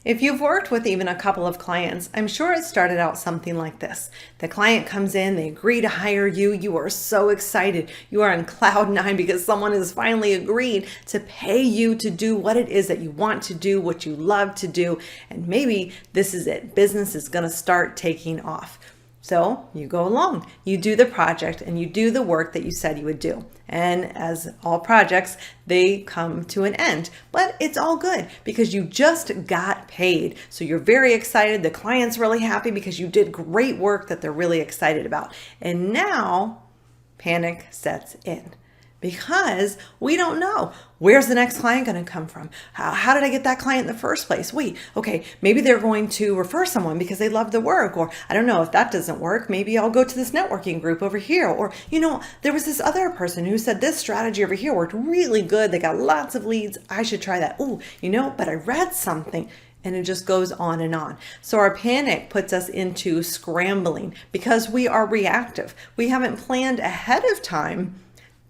If you've worked with even a couple of clients, I'm sure it started out something like this. The client comes in, they agree to hire you. You are so excited. You are on cloud nine because someone has finally agreed to pay you to do what it is that you want to do, what you love to do. And maybe this is it. Business is going to start taking off. So you go along, you do the project and you do the work that you said you would do. And as all projects, they come to an end, but it's all good because you just got paid. So you're very excited. The client's really happy because you did great work that they're really excited about. And now panic sets in. Because we don't know, where's the next client going to come from? How did I get that client in the first place? Wait, okay, maybe they're going to refer someone because they love the work. Or I don't know, if that doesn't work, maybe I'll go to this networking group over here. Or, there was this other person who said this strategy over here worked really good. They got lots of leads. I should try that. Oh, but I read something. And it just goes on and on. So our panic puts us into scrambling because we are reactive. We haven't planned ahead of time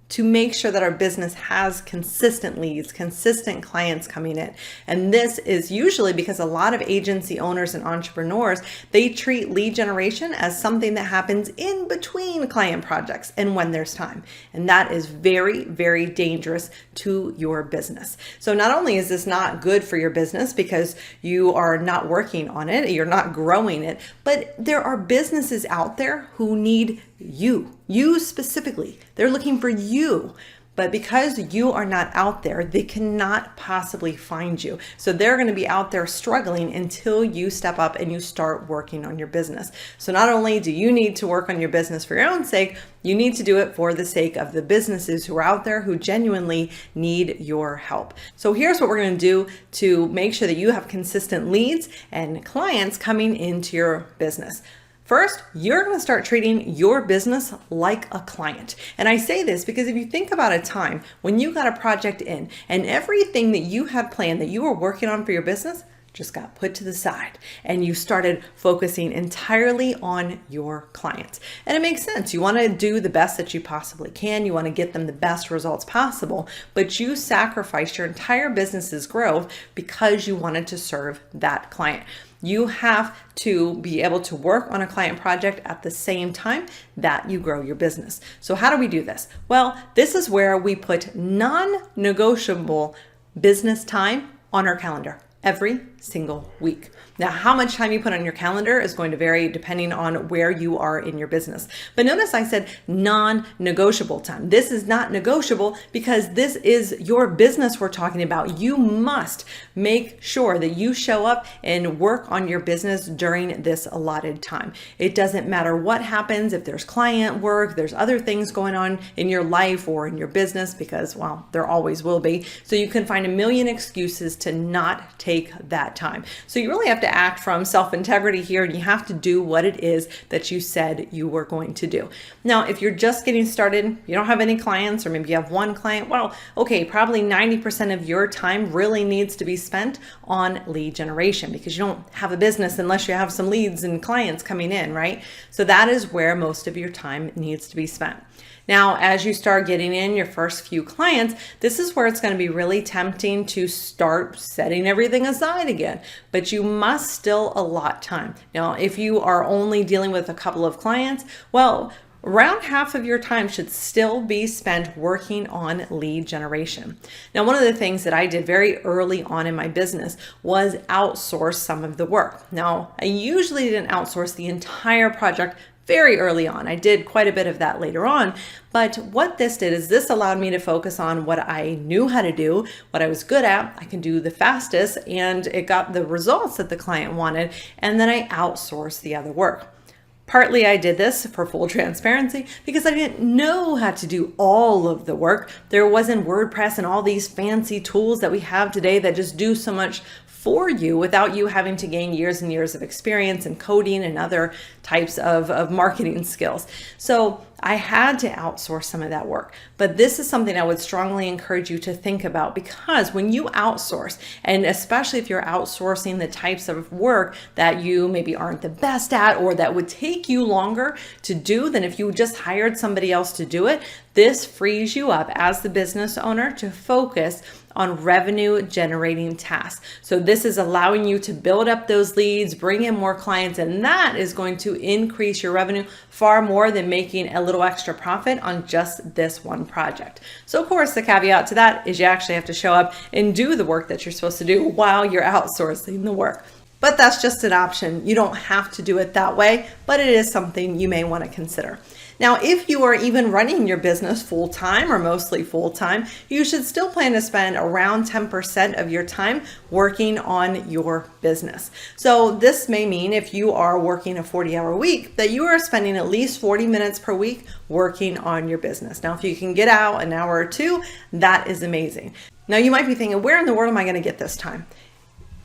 to make sure that our business has consistent leads, consistent clients coming in. And this is usually because a lot of agency owners and entrepreneurs, they treat lead generation as something that happens in between client projects and when there's time. And that is very, very dangerous to your business. So not only is this not good for your business because you are not working on it, you're not growing it, but there are businesses out there who need you specifically. They're looking for you. But because you are not out there, they cannot possibly find you. So they're going to be out there struggling until you step up and you start working on your business. So not only do you need to work on your business for your own sake, you need to do it for the sake of the businesses who are out there who genuinely need your help. So here's what we're going to do to make sure that you have consistent leads and clients coming into your business. First, you're going to start treating your business like a client. And I say this because if you think about a time when you got a project in and everything that you had planned that you were working on for your business just got put to the side and you started focusing entirely on your clients. And it makes sense. You want to do the best that you possibly can. You want to get them the best results possible, but you sacrificed your entire business's growth because you wanted to serve that client. You have to be able to work on a client project at the same time that you grow your business. So how do we do this? Well, this is where we put non-negotiable business time on our calendar every single week. Now, how much time you put on your calendar is going to vary depending on where you are in your business. But notice I said non-negotiable time. This is not negotiable because this is your business we're talking about. You must make sure that you show up and work on your business during this allotted time. It doesn't matter what happens, if there's client work, there's other things going on in your life or in your business, because, well, there always will be. So you can find a million excuses to not take that time. So you really have to act from self-integrity here, and you have to do what it is that you said you were going to do. Now, if you're just getting started, you don't have any clients, or maybe you have one client, well, okay, probably 90% of your time really needs to be spent on lead generation because you don't have a business unless you have some leads and clients coming in, right? So that is where most of your time needs to be spent. Now, as you start getting in your first few clients, this is where it's going to be really tempting to start setting everything aside again, but you must still allot time. Now, if you are only dealing with a couple of clients, well, around half of your time should still be spent working on lead generation. Now, one of the things that I did very early on in my business was outsource some of the work. Now, I usually didn't outsource the entire project very early on. I did quite a bit of that later on, but what this did is this allowed me to focus on what I knew how to do, what I was good at, I can do the fastest, and it got the results that the client wanted, and then I outsourced the other work. Partly I did this for full transparency because I didn't know how to do all of the work. There wasn't WordPress and all these fancy tools that we have today that just do so much for you without you having to gain years and years of experience in coding and other types of marketing skills. So I had to outsource some of that work. But this is something I would strongly encourage you to think about, because when you outsource, and especially if you're outsourcing the types of work that you maybe aren't the best at or that would take you longer to do than if you just hired somebody else to do it, this frees you up as the business owner to focus on revenue generating tasks. So this is allowing you to build up those leads, bring in more clients, and that is going to increase your revenue far more than making a little extra profit on just this one project. So of course, the caveat to that is you actually have to show up and do the work that you're supposed to do while you're outsourcing the work. But that's just an option. You don't have to do it that way, but it is something you may want to consider. Now, if you are even running your business full-time or mostly full-time, you should still plan to spend around 10% of your time working on your business. So this may mean if you are working a 40-hour week, that you are spending at least 40 minutes per week working on your business. Now, if you can get out an hour or two, that is amazing. Now, you might be thinking, where in the world am I going to get this time?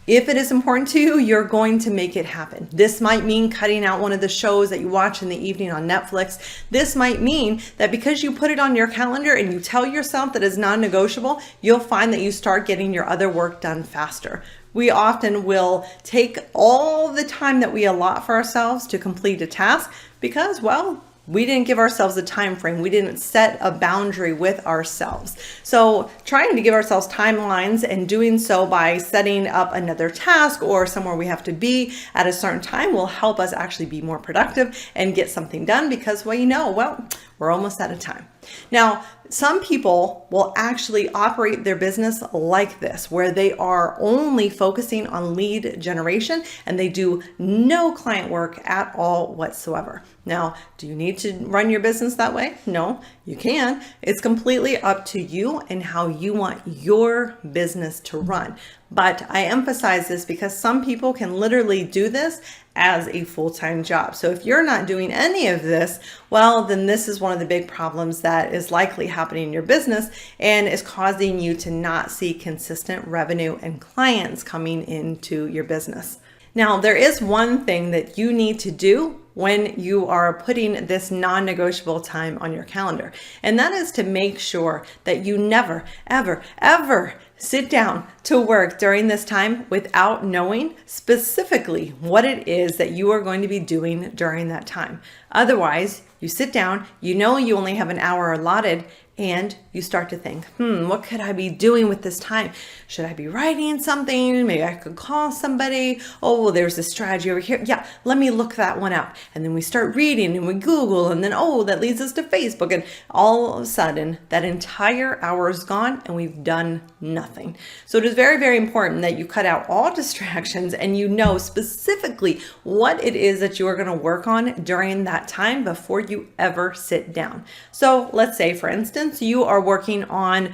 If it is important to you, you're going to make it happen. This might mean cutting out one of the shows that you watch in the evening on Netflix. This might mean that because you put it on your calendar and you tell yourself that it's non-negotiable, you'll find that you start getting your other work done faster. We often will take all the time that we allot for ourselves to complete a task because, well, we didn't give ourselves a time frame. We didn't set a boundary with ourselves. So trying to give ourselves timelines and doing so by setting up another task or somewhere we have to be at a certain time will help us actually be more productive and get something done because, well, we're almost out of time. Now, some people will actually operate their business like this, where they are only focusing on lead generation and they do no client work at all whatsoever. Now, do you need to run your business that way? No, you can. It's completely up to you and how you want your business to run. But I emphasize this because some people can literally do this as a full-time job. So if you're not doing any of this, well, then this is one of the big problems that is likely happening in your business and is causing you to not see consistent revenue and clients coming into your business. Now, there is one thing that you need to do when you are putting this non-negotiable time on your calendar, and that is to make sure that you never, ever, ever sit down to work during this time without knowing specifically what it is that you are going to be doing during that time. Otherwise, you sit down, you only have an hour allotted, and you start to think, what could I be doing with this time? Should I be writing something? Maybe I could call somebody. Oh, well, there's a strategy over here. Yeah, let me look that one up. And then we start reading and we Google and then, that leads us to Facebook. And all of a sudden, that entire hour is gone and we've done nothing. So it is very, very important that you cut out all distractions and you know specifically what it is that you are going to work on during that time before you ever sit down. So let's say, for instance, you are working on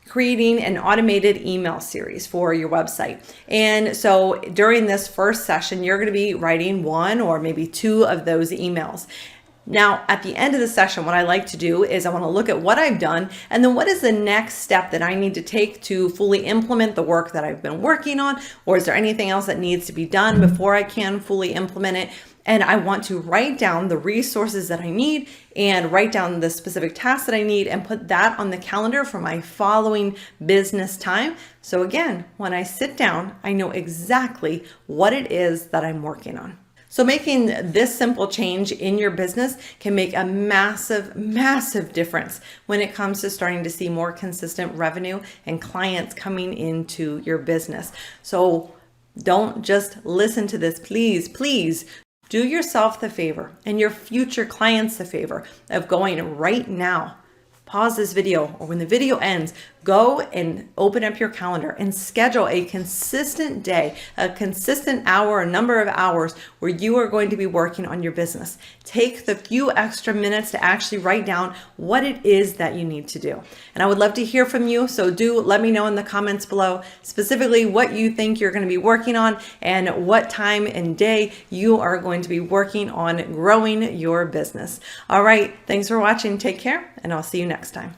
creating an automated email series for your website. And so during this first session, you're going to be writing one or maybe two of those emails. Now, at the end of the session, what I like to do is I want to look at what I've done and then what is the next step that I need to take to fully implement the work that I've been working on, or is there anything else that needs to be done before I can fully implement it? And I want to write down the resources that I need and write down the specific tasks that I need and put that on the calendar for my following business time. So again, when I sit down, I know exactly what it is that I'm working on. So making this simple change in your business can make a massive, massive difference when it comes to starting to see more consistent revenue and clients coming into your business. So don't just listen to this, please. Do yourself the favor and your future clients the favor of going right now. Pause this video, or when the video ends, go and open up your calendar and schedule a consistent day, a consistent hour, a number of hours where you are going to be working on your business. Take the few extra minutes to actually write down what it is that you need to do. And I would love to hear from you. So do let me know in the comments below specifically what you think you're going to be working on and what time and day you are going to be working on growing your business. All right. Thanks for watching. Take care, and I'll see you next time.